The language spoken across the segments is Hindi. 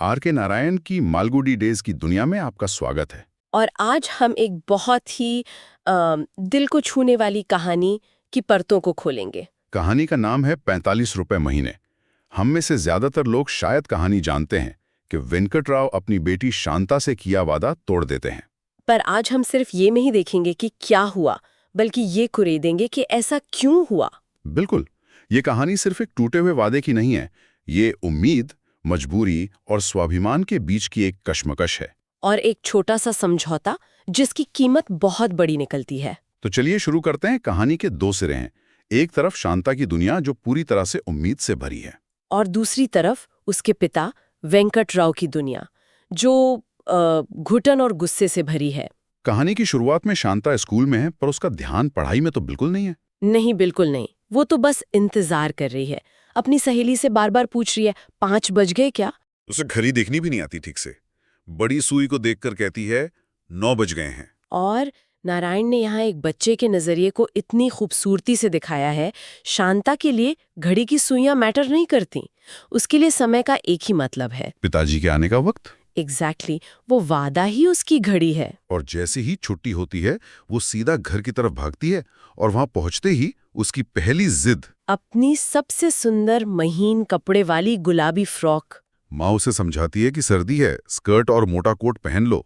आर के नारायण की मालगुडी डेज की दुनिया में आपका स्वागत है। और आज हम एक बहुत ही दिल को छूने वाली कहानी की परतों को खोलेंगे। कहानी का नाम है 45 रुपए महीने। हम में से ज्यादातर लोग शायद कहानी जानते हैं कि वेंकट राव अपनी बेटी शांता से किया वादा तोड़ देते हैं। पर आज हम सिर्फ ये नहीं देखेंगे कि क्या हुआ, बल्कि ये कुरेदेंगे कि ऐसा क्यों हुआ। बिल्कुल, ये कहानी सिर्फ एक टूटे हुए वादे की नहीं है। ये उम्मीद, मजबूरी और स्वाभिमान के बीच की एक कश्मकश है। और एक छोटा सा समझौता जिसकी कीमत बहुत बड़ी निकलती है। तो चलिए शुरू करते हैं। कहानी के दो सिरे हैं। एक तरफ शांता की दुनिया जो पूरी तरह से उम्मीद से भरी है, और दूसरी तरफ उसके पिता वेंकट राव की दुनिया जो घुटन और गुस्से से भरी है। कहानी की शुरुआत में शांता स्कूल में है, पर उसका ध्यान पढ़ाई में तो बिल्कुल नहीं है। नहीं, बिल्कुल नहीं। वो तो बस इंतजार कर रही है। अपनी सहेली से बार बार पूछ रही है, 5 बज गए क्या? उसे घड़ी देखनी भी नहीं आती ठीक से। बड़ी सुई को देखकर कहती है 9 बज गए हैं। और नारायण ने यहाँ एक बच्चे के नजरिए को इतनी खूबसूरती से दिखाया है। शांता के लिए घड़ी की सुइयां मैटर नहीं करती, उसके लिए समय का एक ही मतलब है। पिताजी के आने का वक्त। एग्जैक्टली, वो वादा ही उसकी घड़ी है। और जैसे ही छुट्टी होती है वो सीधा घर की तरफ भागती है, और वहां पहुंचते ही उसकी पहली जिद अपनी सबसे सुंदर महीन कपड़े वाली गुलाबी फ्रॉक। माँ उसे समझाती है कि सर्दी है, स्कर्ट और मोटा कोट पहन लो,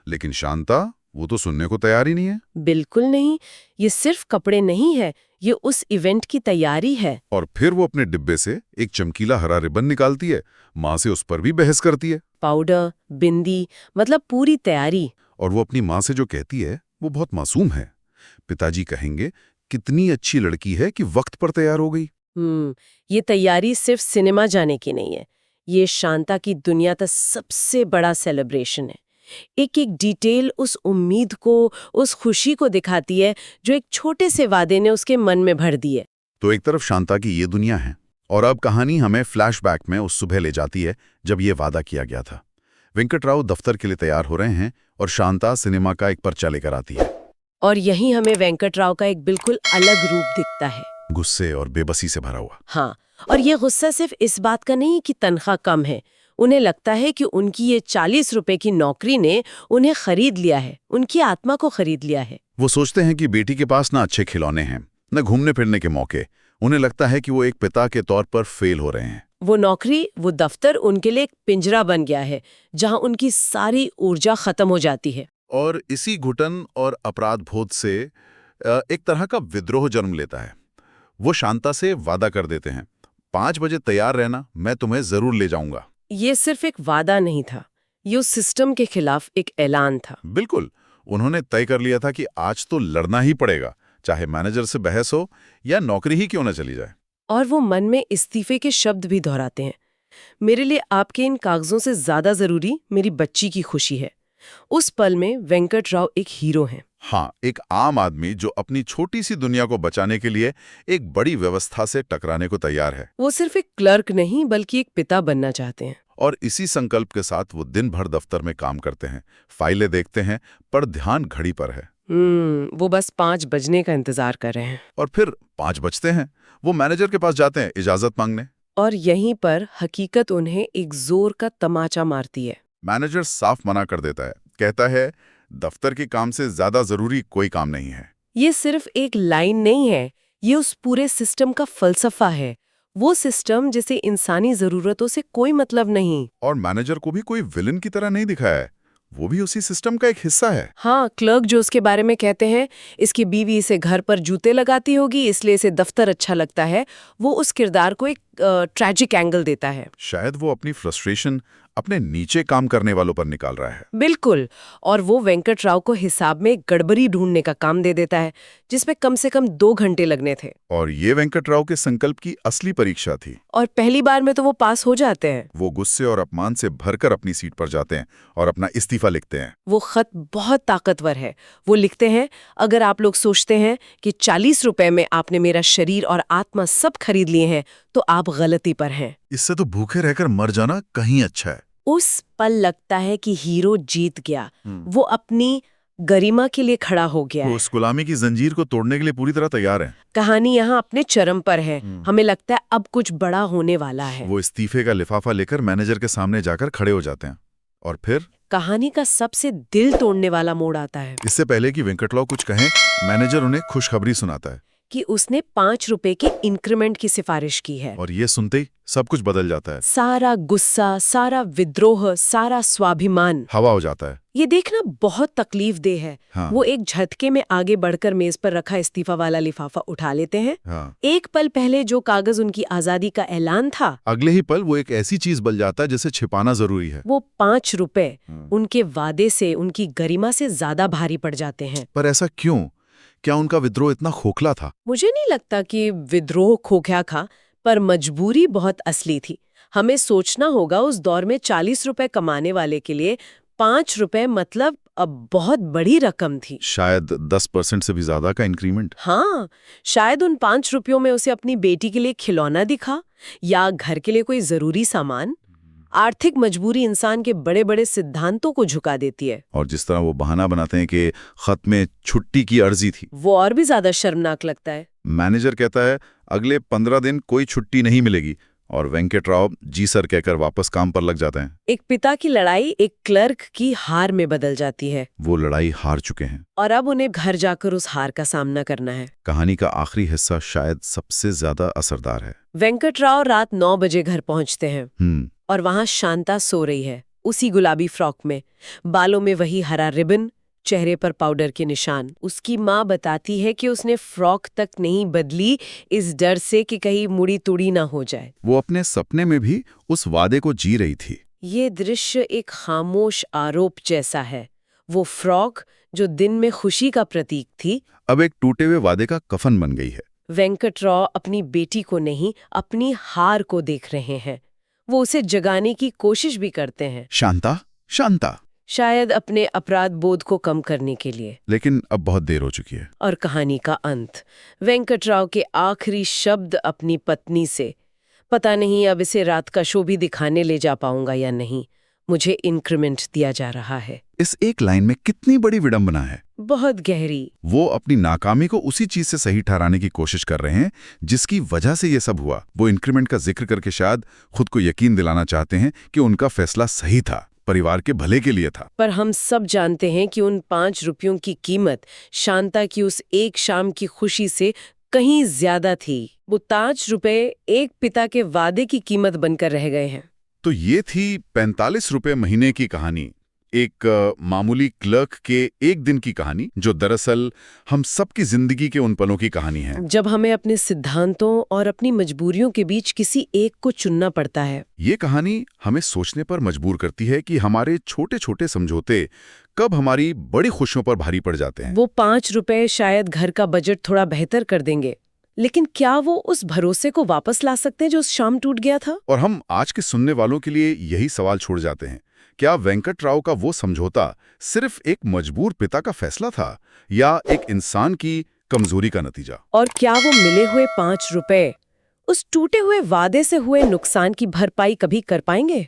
लेकिन शांता वो तो सुनने को तैयार ही नहीं है। बिल्कुल नहीं, ये सिर्फ कपड़े नहीं है, ये उस इवेंट की तैयारी है। और फिर वो अपने डिब्बे से एक चमकीला हरा रिबन निकालती है। माँ से उस पर भी बहस करती है। पाउडर, बिंदी, मतलब पूरी तैयारी। और वो अपनी माँ से जो कहती है वो बहुत मासूम है। पिताजी कहेंगे कितनी अच्छी लड़की है कि वक्त पर तैयार हो गई। ये तैयारी सिर्फ सिनेमा जाने की नहीं है, ये शांता की दुनिया का सबसे बड़ा सेलिब्रेशन है। एक एक डिटेल उस उम्मीद को, उस खुशी को दिखाती है जो एक छोटे से वादे ने उसके मन में भर दी है। तो एक तरफ शांता की ये दुनिया है, और अब कहानी हमें फ्लैशबैक में उस सुबह ले जाती है जब ये वादा किया गया था। वेंकट राव दफ्तर के लिए तैयार हो रहे हैं और शांता सिनेमा का एक पर्चा लेकर आती है। और यहीं हमें वेंकट राव का एक बिल्कुल अलग रूप दिखता है, गुस्से और बेबसी से भरा हुआ। हाँ, और ये गुस्सा सिर्फ इस बात का नहीं कि तनख्वाह कम है। उन्हें लगता है कि उनकी ये 40 रुपए की नौकरी ने उन्हें खरीद लिया है, उनकी आत्मा को खरीद लिया है। वो सोचते हैं कि बेटी के पास ना अच्छे खिलौने हैं, न घूमने फिरने के मौके। उन्हें लगता है कि वो एक पिता के तौर पर फेल हो रहे हैं। वो नौकरी, वो दफ्तर उनके लिए एक पिंजरा बन गया है जहां उनकी सारी ऊर्जा खत्म हो जाती है। और इसी घुटन और अपराध बोध से एक तरह का विद्रोह जन्म लेता है। वो शांता से वादा कर देते हैं, 5 बजे तैयार रहना, मैं तुम्हें जरूर ले जाऊंगा। ये सिर्फ एक वादा नहीं था, ये उस सिस्टम के खिलाफ एक ऐलान था। बिल्कुल, उन्होंने तय कर लिया था कि आज तो लड़ना ही पड़ेगा, चाहे मैनेजर से बहस हो या नौकरी ही क्यों न चली जाए। और वो मन में इस्तीफे के शब्द भी दोहराते हैं, मेरे लिए आपके इन कागजों से ज्यादा जरूरी मेरी बच्ची की खुशी है। उस पल में वेंकट राव एक हीरो हैं। हाँ, एक आम आदमी जो अपनी छोटी सी दुनिया को बचाने के लिए एक बड़ी व्यवस्था से टकराने को तैयार है। वो सिर्फ एक क्लर्क नहीं, बल्कि एक पिता बनना चाहते हैं। और इसी संकल्प के साथ वो दिन भर दफ्तर में काम करते हैं, फाइलें देखते हैं, पर ध्यान घड़ी पर है। वो बस 5 बजने का इंतजार कर रहे हैं। और फिर 5 बजते हैं, वो मैनेजर के पास जाते हैं इजाजत मांगने। और यहीं पर हकीकत उन्हें एक जोर का तमाचा मारती है। मैनेजर साफ मना कर देता है, कहता है दफ्तर के काम से ज्यादा जरूरी कोई काम नहीं है। ये सिर्फ एक लाइन नहीं है, ये उस पूरे सिस्टम का फलसफा है। वो सिस्टम जिसे इंसानी जरूरतों से कोई मतलब नहीं। और मैनेजर को भी कोई विलन की तरह नहीं दिखाया है, वो भी उसी सिस्टम का एक हिस्सा है। हाँ, क्लर्क जो उसके बारे में कहते हैं, इसकी बीवी इसे घर पर जूते लगाती होगी इसलिए इसे दफ्तर अच्छा लगता है, वो उस किरदार को एक ट्रैजिक एंगल देता है। शायद वो अपनी फ्रस्ट्रेशन अपने नीचे काम करने वालों पर निकाल रहा है। बिल्कुल, और वो वेंकट राव को हिसाब में गड़बड़ी ढूंढने का काम दे देता है जिसमें कम से कम 2 घंटे लगने थे। और ये वेंकट राव के संकल्प की असली परीक्षा थी। और पहली बार में तो वो पास हो जाते हैं। वो गुस्से और अपमान से भरकर अपनी सीट पर जाते हैं और अपना इस्तीफा लिखते हैं। वो खत बहुत ताकतवर है। वो लिखते हैं, अगर आप लोग सोचते हैं कि 40 रुपए में आपने मेरा शरीर और आत्मा सब खरीद लिए हैं, तो आप गलती पर हैं। इससे तो भूखे रहकर मर जाना कहीं अच्छा है। उस पल लगता है कि हीरो जीत गया। वो अपनी गरिमा के लिए खड़ा हो गया वो है। उस गुलामी की जंजीर को तोड़ने के लिए पूरी तरह तैयार है। कहानी यहाँ अपने चरम पर है। हमें लगता है अब कुछ बड़ा होने वाला है। वो इस्तीफे का लिफाफा लेकर मैनेजर के सामने जाकर खड़े हो जाते हैं और फिर कहानी का सबसे दिल तोड़ने वाला मोड़ आता है इससे पहले कि वेंकटराव कुछ कहें, मैनेजर उन्हें खुशखबरी सुनाता है कि उसने 5 रुपए की इंक्रीमेंट की सिफारिश की है। और ये सुनते ही सब कुछ बदल जाता है। सारा गुस्सा, सारा विद्रोह, सारा स्वाभिमान हवा हो जाता है। ये देखना बहुत तकलीफदेह है। हाँ। वो एक झटके में आगे बढ़कर मेज पर रखा इस्तीफा वाला लिफाफा उठा लेते हैं। हाँ। एक पल पहले जो कागज उनकी आजादी का ऐलान था, अगले ही पल वो एक ऐसी चीज बन जाता है जिसे छिपाना जरूरी है। वो 5 रुपए उनके वादे से, उनकी गरिमा से ज्यादा भारी पड़ जाते हैं। पर ऐसा क्यों? क्या उनका विद्रोह इतना खोखला था? मुझे नहीं लगता कि विद्रोह खोखला था, पर मजबूरी बहुत असली थी। हमें सोचना होगा, उस दौर में 40 रुपए कमाने वाले के लिए 5 रुपए मतलब अब बहुत बड़ी रकम थी। शायद 10% से भी ज्यादा का इंक्रीमेंट। हाँ, शायद उन 5 रुपयों में उसे अपनी बेटी के लिए खिलौना दिखा या घर के लिए कोई जरूरी सामान। आर्थिक मजबूरी इंसान के बड़े बड़े सिद्धांतों को झुका देती है। और जिस तरह वो बहाना बनाते हैं कि खत में छुट्टी की अर्जी थी, वो और भी ज्यादा शर्मनाक लगता है। मैनेजर कहता है अगले 15 दिन कोई छुट्टी नहीं मिलेगी और वेंकटराव जी सर कहकर वापस काम पर लग जाते हैं। एक पिता की लड़ाई एक क्लर्क की हार में बदल जाती है वो लड़ाई हार चुके हैं और अब उन्हें घर जाकर उस हार का सामना करना है। कहानी का आखिरी हिस्सा शायद सबसे ज्यादा असरदार है। वेंकटराव रात 9 बजे घर पहुंचते हैं और वहां शांता सो रही है, उसी गुलाबी फ्रॉक में, बालों में वही हरा रिबन, चेहरे पर पाउडर के निशान। उसकी माँ बताती है कि उसने फ्रॉक तक नहीं बदली, इस डर से कि कहीं मुड़ी तुड़ी ना हो जाए। वो अपने सपने में भी उस वादे को जी रही थी। ये दृश्य एक खामोश आरोप जैसा है। वो फ्रॉक जो दिन में खुशी का प्रतीक थी, अब एक टूटे हुए वादे का कफन बन गई है। वेंकटराव अपनी बेटी को नहीं, अपनी हार को देख रहे हैं। वो उसे जगाने की कोशिश भी करते हैं, शांता, शांता, शायद अपने अपराध बोध को कम करने के लिए। लेकिन अब बहुत देर हो चुकी है। और कहानी का अंत, वेंकटराव के आखिरी शब्द अपनी पत्नी से, पता नहीं अब इसे रात का शो भी दिखाने ले जा पाऊंगा या नहीं, मुझे इंक्रीमेंट दिया जा रहा है। इस एक लाइन में कितनी बड़ी विडंबना है। बहुत गहरी। वो अपनी नाकामी को उसी चीज से सही ठहराने की कोशिश कर रहे हैं जिसकी वजह से ये सब हुआ। वो इंक्रीमेंट का जिक्र करके शायद खुद को यकीन दिलाना चाहते हैं कि उनका फैसला सही था, परिवार के भले के लिए था। पर हम सब जानते हैं कि उन 5 रुपयों की कीमत शांता की उस एक शाम की खुशी से कहीं ज्यादा थी। वो 5 रुपए एक पिता के वादे की कीमत बनकर रह गए हैं। तो ये थी 45 रुपए महीने की कहानी, एक मामूली क्लर्क के एक दिन की कहानी, जो दरअसल हम सबकी जिंदगी के उन पलों की कहानी है जब हमें अपने सिद्धांतों और अपनी मजबूरियों के बीच किसी एक को चुनना पड़ता है। ये कहानी हमें सोचने पर मजबूर करती है कि हमारे छोटे छोटे समझौते कब हमारी बड़ी खुशियों पर भारी पड़ जाते हैं। वो 5 रुपए शायद घर का बजट थोड़ा बेहतर कर देंगे, लेकिन क्या वो उस भरोसे को वापस ला सकते हैं जो उस शाम टूट गया था? और हम आज के सुनने वालों के लिए यही सवाल छोड़ जाते हैं, क्या वेंकटराव का वो समझौता सिर्फ एक मजबूर पिता का फैसला था या एक इंसान की कमजोरी का नतीजा? और क्या वो मिले हुए 5 रुपए उस टूटे हुए वादे से हुए नुकसान की भरपाई कभी कर पाएंगे?